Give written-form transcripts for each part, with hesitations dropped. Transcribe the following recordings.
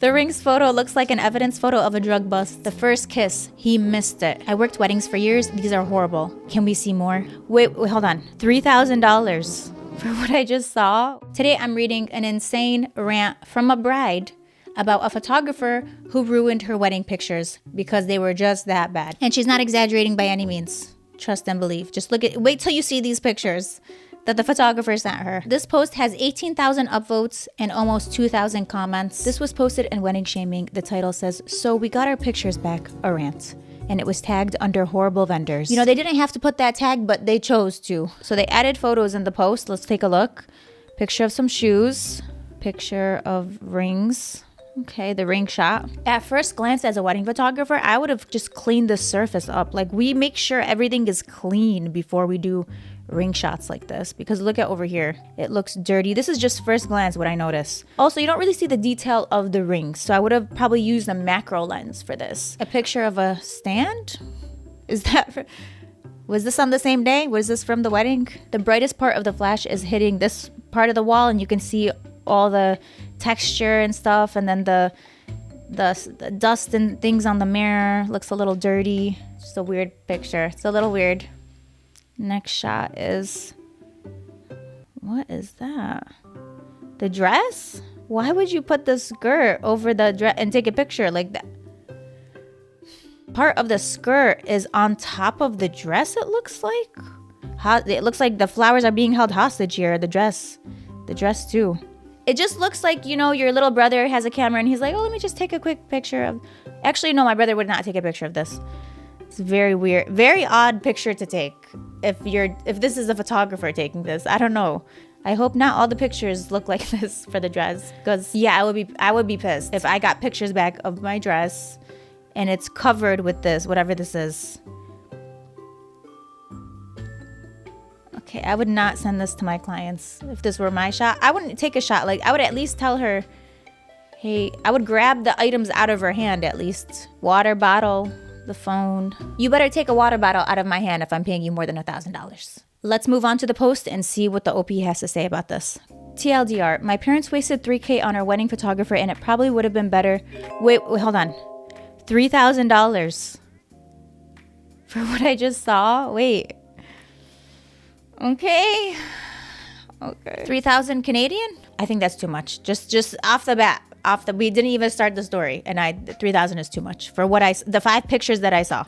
The rings photo looks like an evidence photo of a drug bust. The first kiss, he missed it. I worked weddings for years. These are horrible. Can we see more? Wait, hold on. $3,000 for what I just saw. Today I'm reading an insane rant from a bride about a photographer who ruined her wedding pictures because they were just that bad. And she's not exaggerating by any means. Trust and believe. Just wait till you see these pictures that the photographer sent her. This post has 18,000 upvotes and almost 2,000 comments. This was posted in Wedding Shaming. The title says, "So we got our pictures back, a rant." And it was tagged under horrible vendors. You know, they didn't have to put that tag, but they chose to. So they added photos in the post. Let's take a look. Picture of some shoes. Picture of rings. Okay, the ring shot. At first glance, as a wedding photographer, I would have just cleaned the surface up. Like, we make sure everything is clean before we do ring shots like this, because look at over here, it looks dirty. This is just first glance what I notice. Also, you don't really see the detail of the rings, so I would have probably used a macro lens for this. A picture of a stand? Is that was this on the same day? Was this from the wedding? The brightest part of the flash is hitting this part of the wall, and you can see all the texture and stuff, and then the dust and things on the mirror looks a little dirty. Just a weird picture. It's a little weird. Next shot is, what is that? The dress? Why would you put the skirt over the dress and take a picture like that? Part of the skirt is on top of the dress, it looks like. It looks like the flowers are being held hostage here. The dress too. It just looks like, you know, your little brother has a camera and he's like, oh, let me just take a quick picture of. Actually, no, my brother would not take a picture of this. It's very weird, very odd picture to take. If this is a photographer taking this, I don't know. I hope not all the pictures look like this for the dress, because yeah, I would be pissed if I got pictures back of my dress and it's covered with this, whatever this is. Okay, I would not send this to my clients. If this were my shot, I wouldn't take a shot. Like, I would at least tell her, hey, I would grab the items out of her hand at least. Water bottle, the phone. You better take a water bottle out of my hand if I'm paying you more than $1,000. Let's move on to the post and see what the OP has to say about this. TLDR, my parents wasted $3,000 on our wedding photographer and it probably would have been better. Wait, hold on. $3,000 for what I just saw? Wait. Okay. 3,000 Canadian? I think that's too much. Just off the bat. We didn't even start the story, and 3,000 is too much for the 5 pictures that I saw.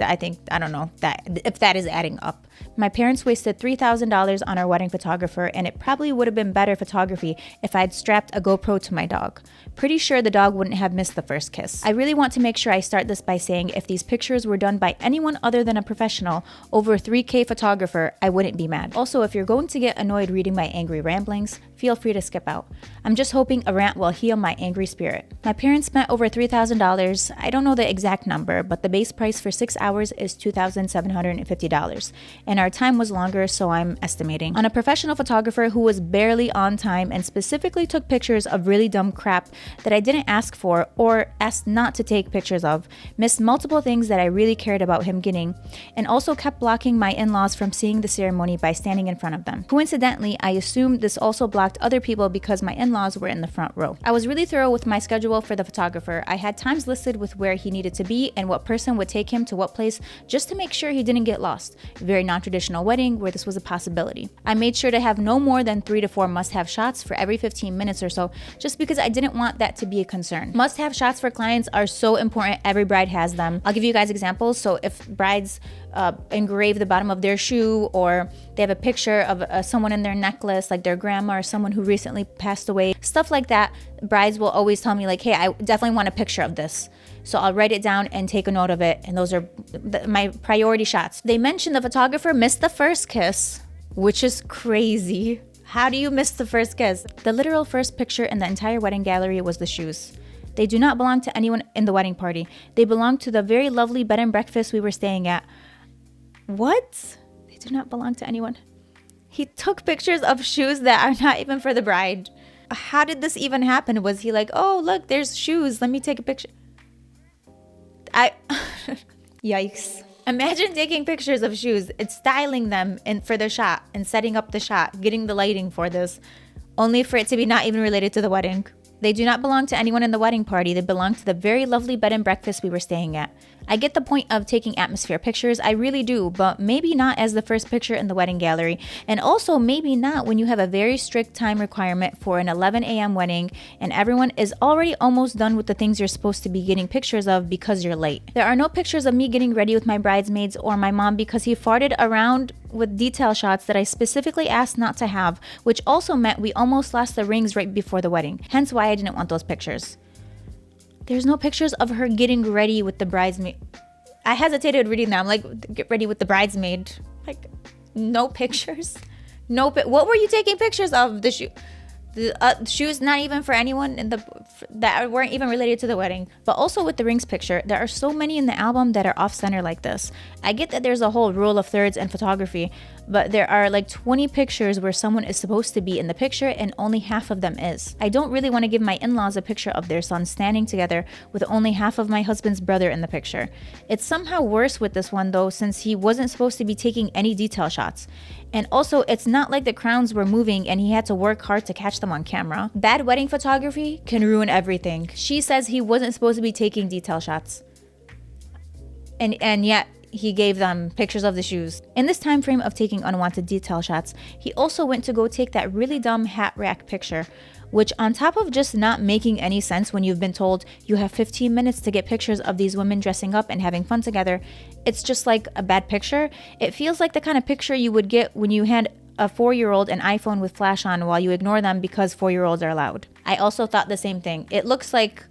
I don't know if that is adding up. My parents wasted $3,000 on our wedding photographer, and it probably would have been better photography if I'd strapped a GoPro to my dog. Pretty sure the dog wouldn't have missed the first kiss. I really want to make sure I start this by saying if these pictures were done by anyone other than a professional over a $3,000 photographer, I wouldn't be mad. Also, if you're going to get annoyed reading my angry ramblings, feel free to skip out. I'm just hoping a rant will heal my angry spirit. My parents spent over $3,000. I don't know the exact number, but the base price for 6 hours is $2,750. And our time was longer, so I'm estimating. On a professional photographer who was barely on time and specifically took pictures of really dumb crap that I didn't ask for or asked not to take pictures of, missed multiple things that I really cared about him getting, and also kept blocking my in-laws from seeing the ceremony by standing in front of them. Coincidentally, I assumed this also blocked other people because my in-laws were in the front row. I was really thorough with my schedule for the photographer. I had times listed with where he needed to be and what person would take him to what place just to make sure he didn't get lost. Very non-traditional wedding where this was a possibility. I made sure to have no more than 3 to 4 must-have shots for every 15 minutes or so, just because I didn't want that to be a concern. Must-have shots for clients are so important. Every bride has them. I'll give you guys examples. So if brides engrave the bottom of their shoe, or they have a picture of someone in their necklace, like their grandma or someone who recently passed away, stuff like that, brides will always tell me like, hey, I definitely want a picture of this. So I'll write it down and take a note of it. And those are my priority shots. They mentioned the photographer missed the first kiss, which is crazy. How do you miss the first kiss? The literal first picture in the entire wedding gallery was the shoes. They do not belong to anyone in the wedding party. They belong to the very lovely bed and breakfast we were staying at. What? They do not belong to anyone. He took pictures of shoes that are not even for the bride. How did this even happen? Was he like, oh, look, there's shoes. Let me take a picture. Yikes. Imagine taking pictures of shoes and styling them for the shot and setting up the shot, getting the lighting for this, only for it to be not even related to the wedding. They do not belong to anyone in the wedding party. They belong to the very lovely bed and breakfast we were staying at. I get the point of taking atmosphere pictures, I really do, but maybe not as the first picture in the wedding gallery. And also maybe not when you have a very strict time requirement for an 11 a.m. wedding and everyone is already almost done with the things you're supposed to be getting pictures of because you're late. There are no pictures of me getting ready with my bridesmaids or my mom because he farted around with detail shots that I specifically asked not to have, which also meant we almost lost the rings right before the wedding. Hence why I didn't want those pictures. There's no pictures of her getting ready with the bridesmaid. I hesitated reading that. I'm like, get ready with the bridesmaid. Like, no pictures? What were you taking pictures of? The shoes not even for anyone that weren't even related to the wedding. But also with the rings picture, there are so many in the album that are off-center like this. I get that there's a whole rule of thirds in photography, but there are like 20 pictures where someone is supposed to be in the picture and only half of them is. I don't really want to give my in-laws a picture of their son standing together with only half of my husband's brother in the picture. It's somehow worse with this one though, since he wasn't supposed to be taking any detail shots. And also, it's not like the crowns were moving and he had to work hard to catch them on camera. Bad wedding photography can ruin everything. She says he wasn't supposed to be taking detail shots. And yet, he gave them pictures of the shoes. In this time frame of taking unwanted detail shots, he also went to go take that really dumb hat rack picture, which on top of just not making any sense when you've been told you have 15 minutes to get pictures of these women dressing up and having fun together, it's just like a bad picture. It feels like the kind of picture you would get when you hand a 4-year-old an iPhone with flash on while you ignore them because 4-year-olds are loud. I also thought the same thing. It looks like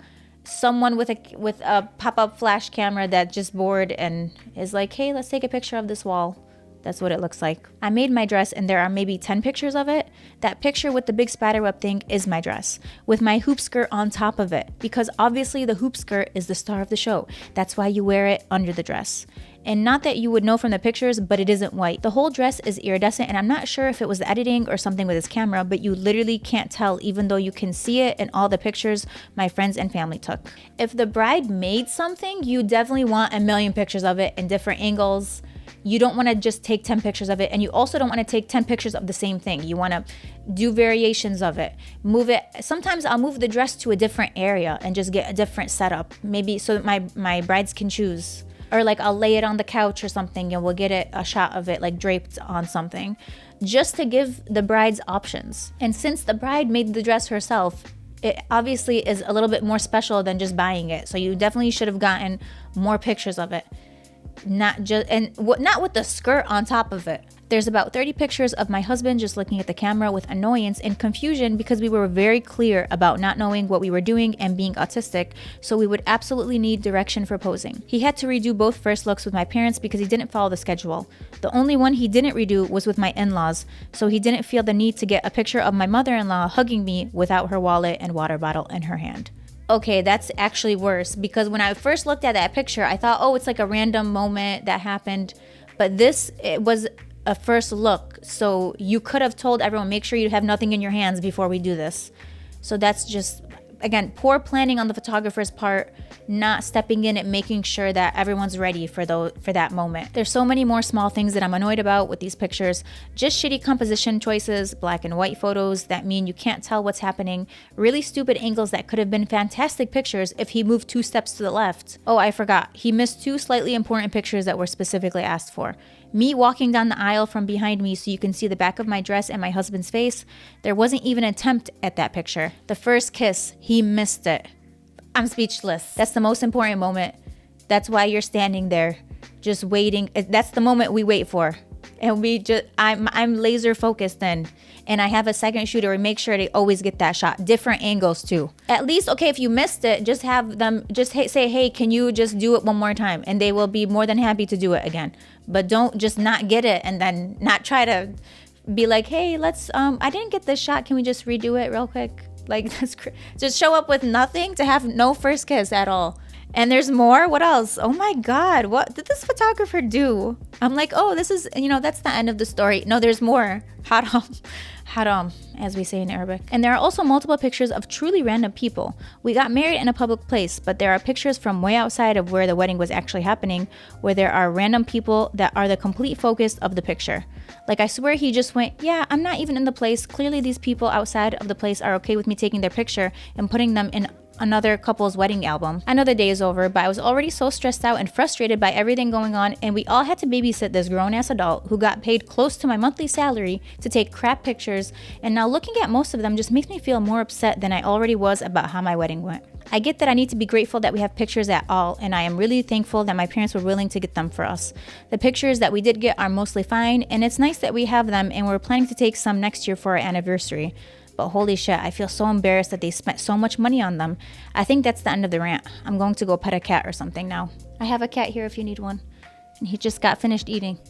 someone with a pop-up flash camera that just bored and is like, hey, let's take a picture of this wall. That's what it looks like. I made my dress and there are maybe 10 pictures of it. That picture with the big spiderweb thing is my dress, with my hoop skirt on top of it, because obviously the hoop skirt is the star of the show. That's why you wear it under the dress. And not that you would know from the pictures, but it isn't white. The whole dress is iridescent, and I'm not sure if it was the editing or something with his camera, but you literally can't tell, even though you can see it in all the pictures my friends and family took. If the bride made something, you definitely want a million pictures of it in different angles. You don't want to just take 10 pictures of it, and you also don't want to take 10 pictures of the same thing. You want to do variations of it. Move it. Sometimes I'll move the dress to a different area and just get a different setup, maybe so that my brides can choose. Or like I'll lay it on the couch or something and we'll get a shot of it like draped on something, just to give the brides options. And since the bride made the dress herself, it obviously is a little bit more special than just buying it. So you definitely should have gotten more pictures of it. Not with the skirt on top of it. There's about 30 pictures of my husband just looking at the camera with annoyance and confusion because we were very clear about not knowing what we were doing and being autistic, so we would absolutely need direction for posing. He had to redo both first looks with my parents because he didn't follow the schedule. The only one he didn't redo was with my in-laws, so he didn't feel the need to get a picture of my mother-in-law hugging me without her wallet and water bottle in her hand. Okay, that's actually worse, because when I first looked at that picture, I thought, oh, it's like a random moment that happened. But it was a first look. So you could have told everyone, make sure you have nothing in your hands before we do this. So that's just, again, poor planning on the photographer's part, not stepping in and making sure that everyone's ready for that moment. There's so many more small things that I'm annoyed about with these pictures. Just shitty composition choices, black and white photos that mean you can't tell what's happening, really stupid angles that could have been fantastic pictures if he moved 2 steps to the left. Oh, I forgot. He missed 2 slightly important pictures that were specifically asked for. Me walking down the aisle from behind me so you can see the back of my dress and my husband's face. There wasn't even an attempt at that picture. The first kiss, he missed it. I'm speechless. That's the most important moment. That's why you're standing there, just waiting. That's the moment we wait for. And I'm laser focused then. And I have a second shooter and make sure they always get that shot. Different angles too. At least, okay, if you missed it, just have them say, hey, can you just do it one more time? And they will be more than happy to do it again. But don't just not get it and then not try to be like, hey, let's, I didn't get this shot. Can we just redo it real quick? Like, just show up with nothing to have no first kiss at all. And there's more. What else? Oh my God. What did this photographer do? I'm like, oh, this is, that's the end of the story. No, there's more. Haram, as we say in Arabic. And there are also multiple pictures of truly random people. We got married in a public place, but there are pictures from way outside of where the wedding was actually happening, where there are random people that are the complete focus of the picture. Like, I swear he just went, yeah, I'm not even in the place. Clearly these people outside of the place are okay with me taking their picture and putting them in another couple's wedding album. I know the day is over, but I was already so stressed out and frustrated by everything going on, and we all had to babysit this grown-ass adult who got paid close to my monthly salary to take crap pictures, and now looking at most of them just makes me feel more upset than I already was about how my wedding went. I get that I need to be grateful that we have pictures at all, and I am really thankful that my parents were willing to get them for us. The pictures that we did get are mostly fine, and it's nice that we have them, and we're planning to take some next year for our anniversary. But holy shit, I feel so embarrassed that they spent so much money on them. I think that's the end of the rant. I'm going to go pet a cat or something now. I have a cat here if you need one. And he just got finished eating.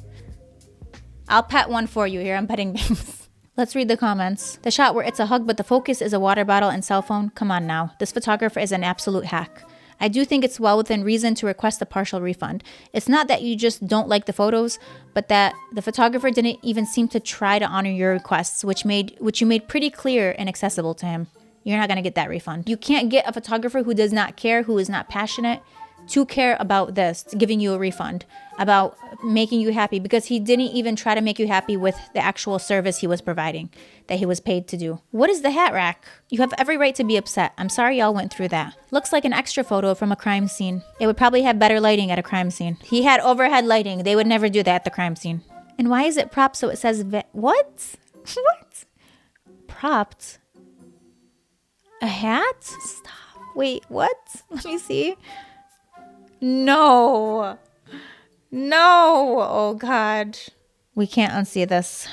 I'll pet one for you. Here, I'm petting Banks. Let's read the comments. The shot where it's a hug but the focus is a water bottle and cell phone. Come on now. This photographer is an absolute hack. I do think it's well within reason to request a partial refund. It's not that you just don't like the photos, but that the photographer didn't even seem to try to honor your requests, which you made pretty clear and accessible to him. You're not going to get that refund. You can't get a photographer who does not care, who is not passionate, to care about this, giving you a refund, about making you happy, because he didn't even try to make you happy with the actual service he was providing, that he was paid to do. What is the hat rack? You have every right to be upset. I'm sorry y'all went through that. Looks like an extra photo from a crime scene. It would probably have better lighting at a crime scene. He had overhead lighting. They would never do that at the crime scene. And why is it propped so it says what? What? Propped? A hat? Stop. Wait, what? Let me see. No. Oh God. We can't unsee this.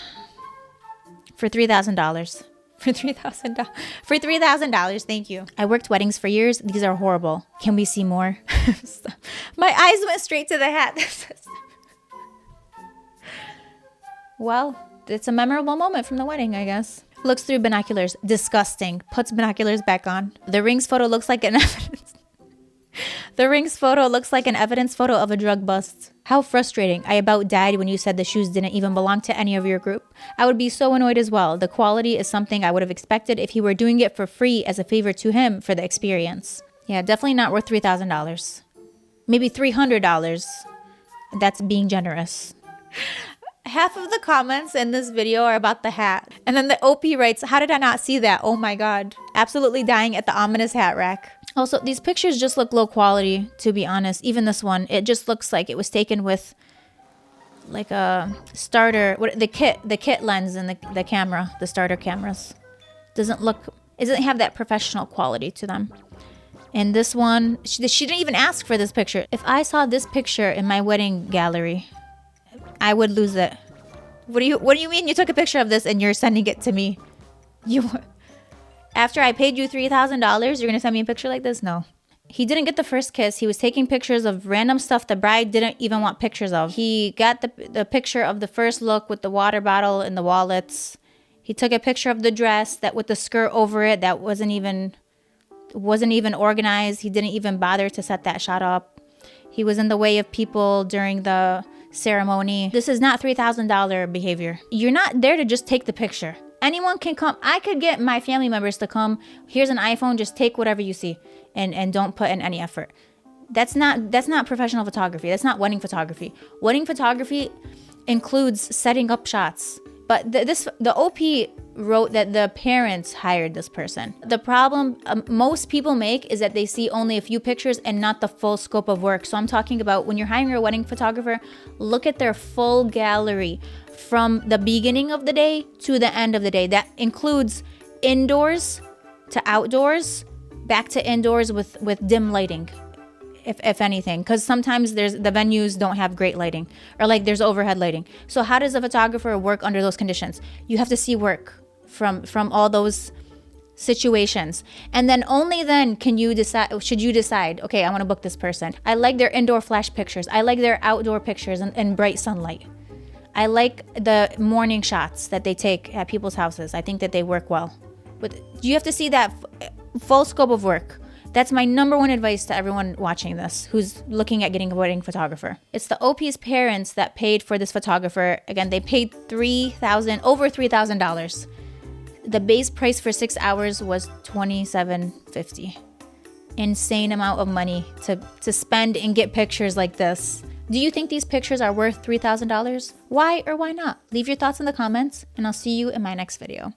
For $3,000. For $3,000, thank you. I worked weddings for years. These are horrible. Can we see more? My eyes went straight to the hat. Well, it's a memorable moment from the wedding, I guess. Looks through binoculars. Disgusting. Puts binoculars back on. The rings photo looks like an evidence. The rings photo looks like an evidence photo of a drug bust. How frustrating. I about died when you said the shoes didn't even belong to any of your group. I would be so annoyed as well. The quality is something I would have expected if he were doing it for free as a favor to him for the experience. Yeah, definitely not worth $3,000. Maybe $300. That's being generous. Half of the comments in this video are about the hat. And then the OP writes, how did I not see that? Oh my God. Absolutely dying at the ominous hat rack. Also, these pictures just look low quality, to be honest. Even this one, it just looks like it was taken with like a starter, the kit lens and the camera, the starter cameras. It doesn't have that professional quality to them. And this one, she didn't even ask for this picture. If I saw this picture in my wedding gallery, I would lose it. What do you mean you took a picture of this and you're sending it to me? After I paid you $3,000, you're going to send me a picture like this? No. He didn't get the first kiss. He was taking pictures of random stuff the bride didn't even want pictures of. He got the picture of the first look with the water bottle and the wallets. He took a picture of the dress that with the skirt over it that wasn't even organized. He didn't even bother to set that shot up. He was in the way of people during the ceremony. This is not $3,000 behavior. You're not there to just take the picture. Anyone can come. I could get my family members to come. Here's an iPhone. Just take whatever you see and don't put in any effort. That's not professional photography. That's not wedding photography. Wedding photography includes setting up shots. But the OP wrote that the parents hired this person. The problem most people make is that they see only a few pictures and not the full scope of work. So I'm talking about when you're hiring a wedding photographer, look at their full gallery from the beginning of the day to the end of the day. That includes indoors to outdoors, back to indoors with dim lighting, if anything, because sometimes the venues don't have great lighting, or like there's overhead lighting. So how does a photographer work under those conditions? You have to see work from all those situations, and then only then should you decide, okay, I want to book this person. I like their indoor flash pictures. I like their outdoor pictures in bright sunlight. I like the morning shots that they take at people's houses. I think that they work well. But you have to see that full scope of work. That's my number one advice to everyone watching this who's looking at getting a wedding photographer. It's the OP's parents that paid for this photographer. Again, they paid over $3,000. The base price for 6 hours was $27.50. Insane amount of money to spend and get pictures like this. Do you think these pictures are worth $3,000? Why or why not? Leave your thoughts in the comments, and I'll see you in my next video.